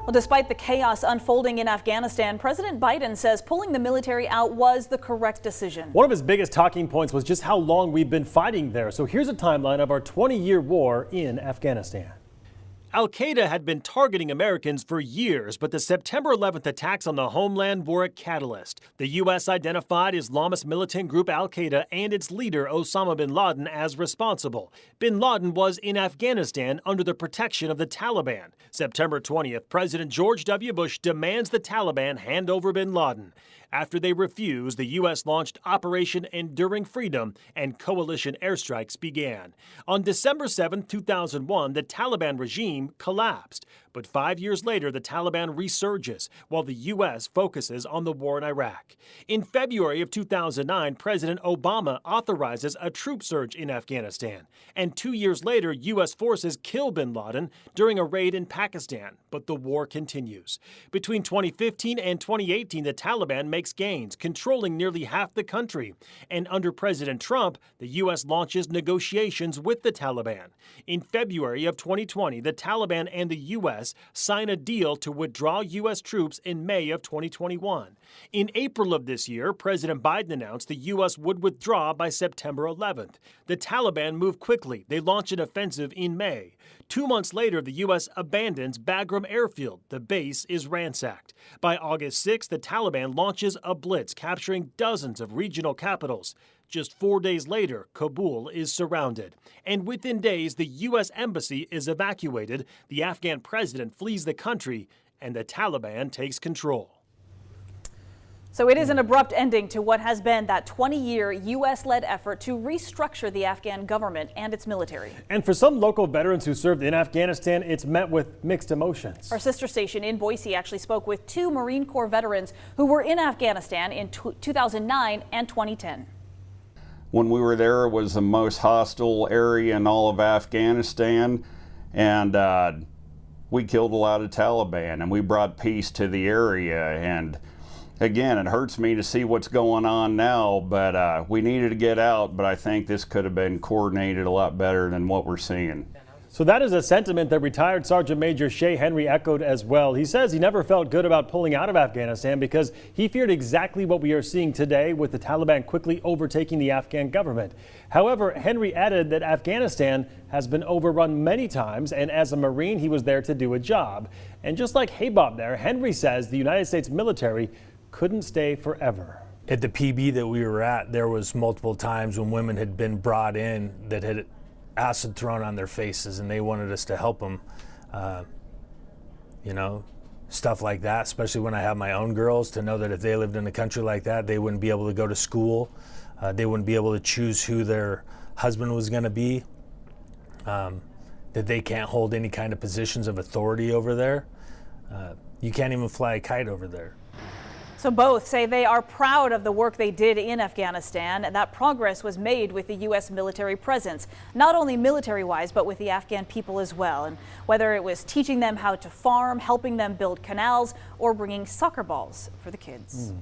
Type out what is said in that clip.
Well, despite the chaos unfolding in Afghanistan, President Biden says pulling the military out was the correct decision. One of his biggest talking points was just how long we've been fighting there. So here's a timeline of our 20-year war in Afghanistan. Al-Qaeda had been targeting Americans for years, but the September 11th attacks on the homeland were a catalyst. The U.S. identified Islamist militant group Al-Qaeda and its leader Osama bin Laden as responsible. Bin Laden was in Afghanistan under the protection of the Taliban. September 20th, President George W. Bush demands the Taliban hand over bin Laden. After they refused, the U.S. launched Operation Enduring Freedom and coalition airstrikes began. On December 7, 2001, the Taliban regime collapsed. But 5 years later, the Taliban resurges while the U.S. focuses on the war in Iraq. In February of 2009, President Obama authorizes a troop surge in Afghanistan. And 2 years later, U.S. forces kill bin Laden during a raid in Pakistan. But the war continues. Between 2015 and 2018, the Taliban makes gains, controlling nearly half the country. And under President Trump, the U.S. launches negotiations with the Taliban. In February of 2020, the Taliban and the U.S. sign a deal to withdraw U.S. troops in May of 2021. In April of this year, President Biden announced the U.S. would withdraw by September 11th. The Taliban moved quickly. They launched an offensive in May. 2 months later, the U.S. abandons Bagram Airfield. The base is ransacked. By August 6th, the Taliban launches a blitz, capturing dozens of regional capitals. Just 4 days later, Kabul is surrounded. And within days, the U.S. embassy is evacuated, the Afghan president flees the country, and the Taliban takes control. So it is an abrupt ending to what has been that 20-year U.S.-led effort to restructure the Afghan government and its military. And for some local veterans who served in Afghanistan, it's met with mixed emotions. Our sister station in Boise actually spoke with 2 Marine Corps veterans who were in Afghanistan in 2009 and 2010. When we were there, it was the most hostile area in all of Afghanistan, and we killed a lot of Taliban, and we brought peace to the area. And again, it hurts me to see what's going on now, but we needed to get out, but I think this could have been coordinated a lot better than what we're seeing. So that is a sentiment that retired Sergeant Major Shea Henry echoed as well. He says he never felt good about pulling out of Afghanistan because he feared exactly what we are seeing today, with the Taliban quickly overtaking the Afghan government. However, Henry added that Afghanistan has been overrun many times, and as a Marine, he was there to do a job. And just like Haybob there, Henry says the United States military couldn't stay forever. At the PB that we were at, there was multiple times when women had been brought in that had acid thrown on their faces, and they wanted us to help them. Stuff like that, especially when I have my own girls, to know that if they lived in a country like that, they wouldn't be able to go to school. They wouldn't be able to choose who their husband was going to be. That they can't hold any kind of positions of authority over there. You can't even fly a kite over there. So both say they are proud of the work they did in Afghanistan, and that progress was made with the U.S. military presence, not only military-wise, but with the Afghan people as well. And whether it was teaching them how to farm, helping them build canals, or bringing soccer balls for the kids.